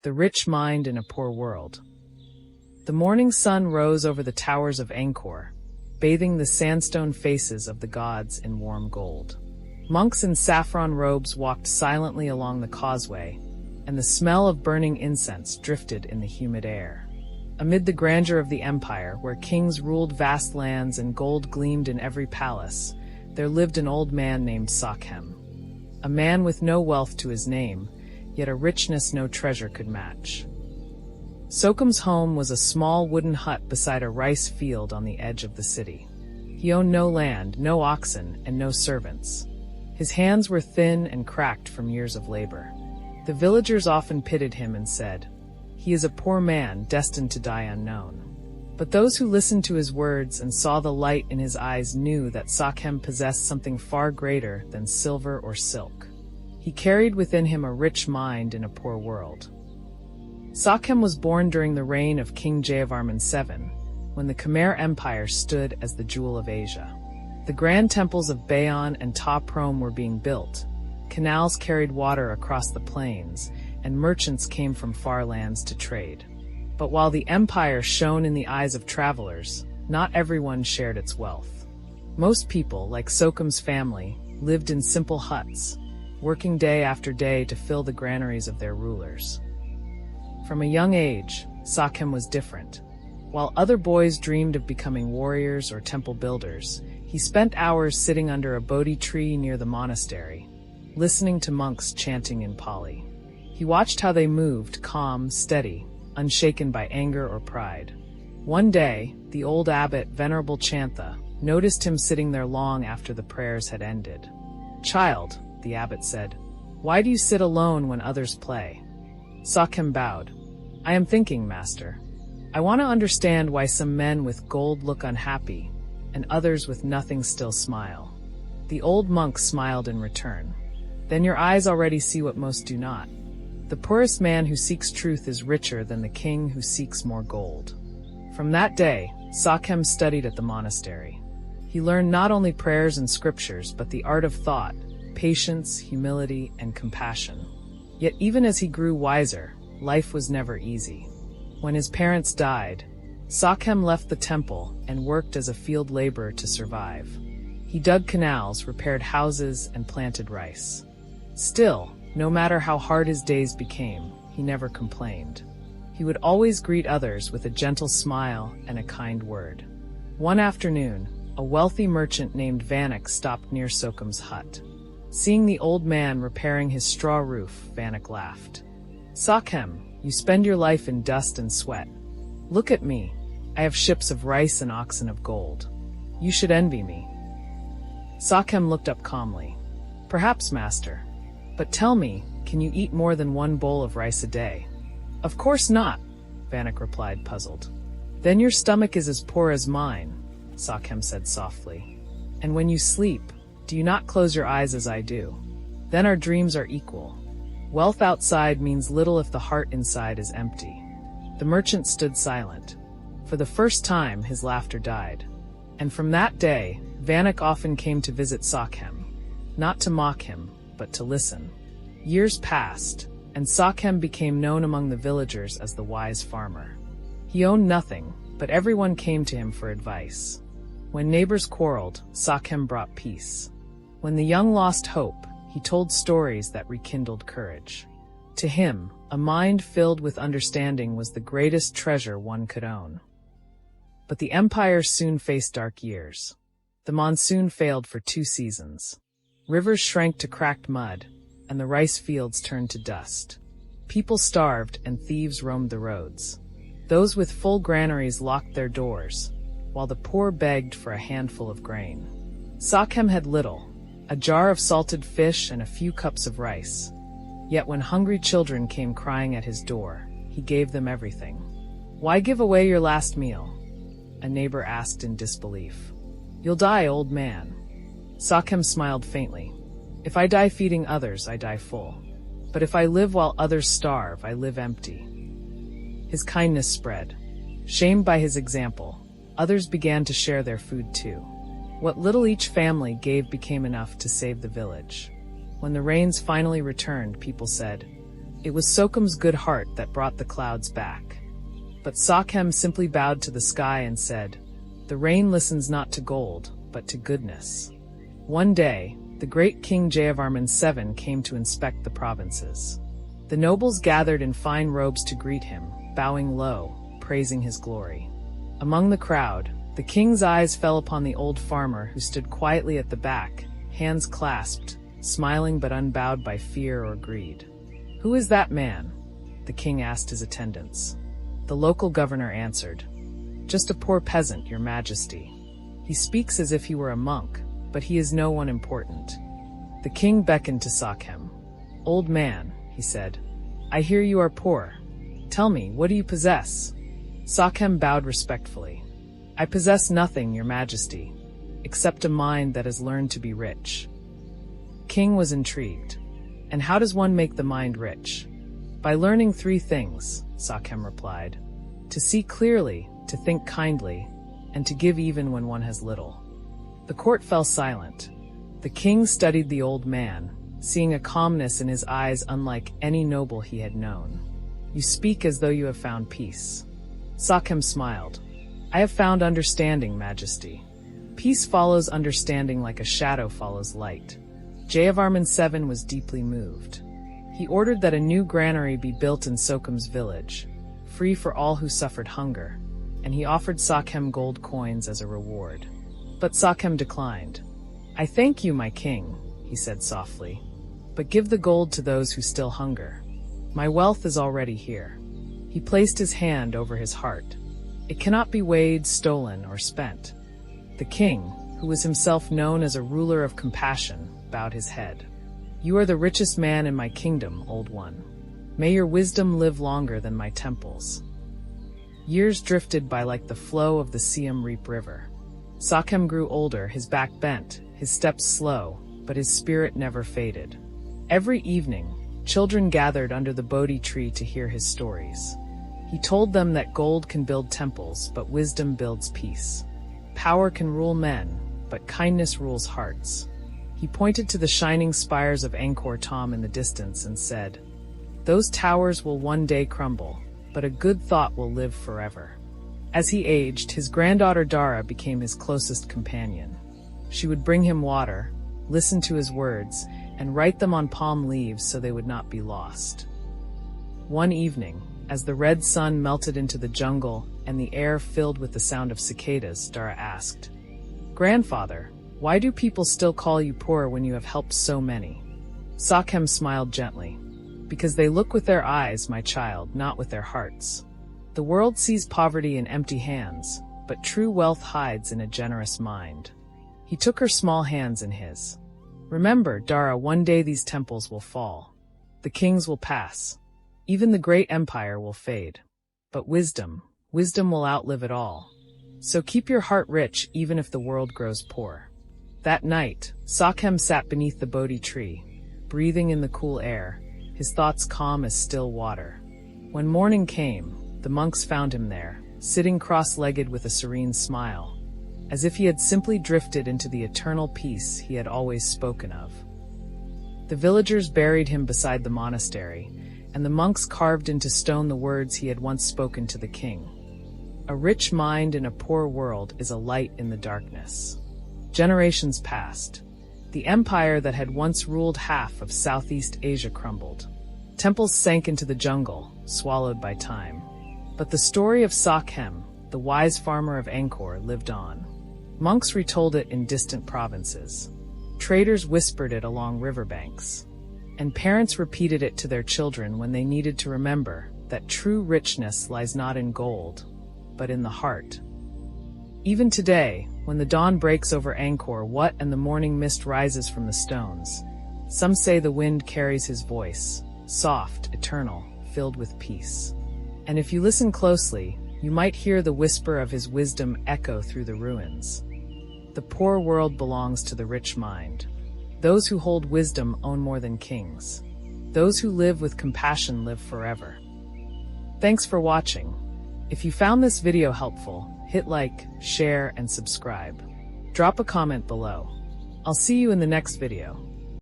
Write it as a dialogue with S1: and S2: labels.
S1: The Rich Mind in a Poor World. The morning sun rose over the towers of Angkor, bathing the sandstone faces of the gods in warm gold. Monks in saffron robes walked silently along the causeway, and the smell of burning incense drifted in the humid air. Amid the grandeur of the empire, where kings ruled vast lands and gold gleamed in every palace, there lived an old man named Sakhem. A man with no wealth to his name, yet a richness no treasure could match. Sokhem's home was a small wooden hut beside a rice field on the edge of the city. He owned no land, no oxen, and no servants. His hands were thin and cracked from years of labor. The villagers often pitied him and said, "He is a poor man destined to die unknown." But those who listened to his words and saw the light in his eyes knew that Sakhem possessed something far greater than silver or silk. He carried within him a rich mind in a poor world. Sakhem was born during the reign of King Jayavarman VII, when the Khmer Empire stood as the jewel of Asia. The grand temples of Bayon and Ta Prohm were being built, canals carried water across the plains, and merchants came from far lands to trade. But while the empire shone in the eyes of travelers, not everyone shared its wealth. Most people, like Sokhem's family, lived in simple huts, working day after day to fill the granaries of their rulers. From a young age, Sakhem was different. While other boys dreamed of becoming warriors or temple builders, he spent hours sitting under a Bodhi tree near the monastery, listening to monks chanting in Pali. He watched how they moved, calm, steady, unshaken by anger or pride. One day, the old abbot, Venerable Chantha, noticed him sitting there long after the prayers had ended. "Child," the abbot said, "why do you sit alone when others play?" Sakhem bowed. "I am thinking, master. I want to understand why some men with gold look unhappy, and others with nothing still smile." The old monk smiled in return. "Then your eyes already see what most do not. The poorest man who seeks truth is richer than the king who seeks more gold." From that day, Sakhem studied at the monastery. He learned not only prayers and scriptures, but the art of thought, patience, humility, and compassion. Yet even as he grew wiser, life was never easy. When his parents died, Sakhem left the temple and worked as a field laborer to survive. He dug canals, repaired houses, and planted rice. Still, no matter how hard his days became, he never complained. He would always greet others with a gentle smile and a kind word. One afternoon, a wealthy merchant named Vanek stopped near Sokhem's hut. Seeing the old man repairing his straw roof, Vanek laughed. "Sakhem, you spend your life in dust and sweat. Look at me. I have ships of rice and oxen of gold. You should envy me." Sakhem looked up calmly. "Perhaps, master. But tell me, can you eat more than one bowl of rice a day?" "Of course not," Vanek replied, puzzled. "Then your stomach is as poor as mine," Sakhem said softly. "And when you sleep, do you not close your eyes as I do? Then our dreams are equal. Wealth outside means little if the heart inside is empty." The merchant stood silent. For the first time, his laughter died. And from that day, Vanek often came to visit Sakhem, not to mock him, but to listen. Years passed, and Sakhem became known among the villagers as the wise farmer. He owned nothing, but everyone came to him for advice. When neighbors quarreled, Sakhem brought peace. When the young lost hope, he told stories that rekindled courage. To him, a mind filled with understanding was the greatest treasure one could own. But the empire soon faced dark years. The monsoon failed for 2 seasons. Rivers shrank to cracked mud, and the rice fields turned to dust. People starved and thieves roamed the roads. Those with full granaries locked their doors, while the poor begged for a handful of grain. Sakhem had little, a jar of salted fish and a few cups of rice. Yet when hungry children came crying at his door, he gave them everything. "Why give away your last meal?" a neighbor asked in disbelief. "You'll die, old man." Sakhem smiled faintly. "If I die feeding others, I die full. But if I live while others starve, I live empty." His kindness spread. Shamed by his example, others began to share their food too. What little each family gave became enough to save the village. When the rains finally returned, people said, It was Sokem's good heart that brought the clouds back. But Sakhem simply bowed to the sky and said, "The rain listens not to gold, but to goodness." One day, the great King Jayavarman VII came to inspect the provinces. The nobles gathered in fine robes to greet him, bowing low, praising his glory. Among the crowd, the king's eyes fell upon the old farmer who stood quietly at the back, hands clasped, smiling but unbowed by fear or greed. "Who is that man?" the king asked his attendants. The local governor answered, "Just a poor peasant, your majesty. He speaks as if he were a monk, but he is no one important." The king beckoned to Sakhem. "Old man," he said, "I hear you are poor. Tell me, what do you possess?" Sakhem bowed respectfully. "I possess nothing, your majesty, except a mind that has learned to be rich." King was intrigued. "And how does one make the mind rich?" "By learning 3 things, Sakhem replied. "To see clearly, to think kindly, and to give even when one has little." The court fell silent. The king studied the old man, seeing a calmness in his eyes unlike any noble he had known. "You speak as though you have found peace." Sakhem smiled. "I have found understanding, Majesty. Peace follows understanding like a shadow follows light." Jayavarman VII was deeply moved. He ordered that a new granary be built in Sokem's village, free for all who suffered hunger, and he offered Sakhem gold coins as a reward. But Sakhem declined. "I thank you, my king," he said softly, "but give the gold to those who still hunger. My wealth is already here." He placed his hand over his heart. "It cannot be weighed, stolen, or spent." The king, who was himself known as a ruler of compassion, bowed his head. "You are the richest man in my kingdom, old one. May your wisdom live longer than my temples." Years drifted by like the flow of the Siam Reap River. Sakhem grew older, his back bent, his steps slow, but his spirit never faded. Every evening, children gathered under the Bodhi tree to hear his stories. He told them that gold can build temples, but wisdom builds peace. Power can rule men, but kindness rules hearts. He pointed to the shining spires of Angkor Thom in the distance and said, "Those towers will one day crumble, but a good thought will live forever." As he aged, his granddaughter Dara became his closest companion. She would bring him water, listen to his words, and write them on palm leaves so they would not be lost. One evening, as the red sun melted into the jungle and the air filled with the sound of cicadas, Dara asked, "Grandfather, why do people still call you poor when you have helped so many?" Sakhem smiled gently. "Because they look with their eyes, my child, not with their hearts. The world sees poverty in empty hands, but true wealth hides in a generous mind." He took her small hands in his. "Remember, Dara, one day these temples will fall. The kings will pass. Even the great empire will fade. But wisdom will outlive it all. So keep your heart rich even if the world grows poor." That night, Sakhem sat beneath the Bodhi tree, breathing in the cool air, his thoughts calm as still water. When morning came, the monks found him there, sitting cross-legged with a serene smile, as if he had simply drifted into the eternal peace he had always spoken of. The villagers buried him beside the monastery, and the monks carved into stone the words he had once spoken to the king. "A rich mind in a poor world is a light in the darkness." Generations passed. The empire that had once ruled half of Southeast Asia crumbled. Temples sank into the jungle, swallowed by time. But the story of Sakhem, the wise farmer of Angkor, lived on. Monks retold it in distant provinces. Traders whispered it along riverbanks. And parents repeated it to their children when they needed to remember that true richness lies not in gold, but in the heart. Even today, when the dawn breaks over Angkor Wat and the morning mist rises from the stones, some say the wind carries his voice, soft, eternal, filled with peace. And if you listen closely, you might hear the whisper of his wisdom echo through the ruins. The poor world belongs to the rich mind. Those who hold wisdom own more than kings. Those who live with compassion live forever. Thanks for watching. If you found this video helpful, hit like, share, and subscribe. Drop a comment below. I'll see you in the next video.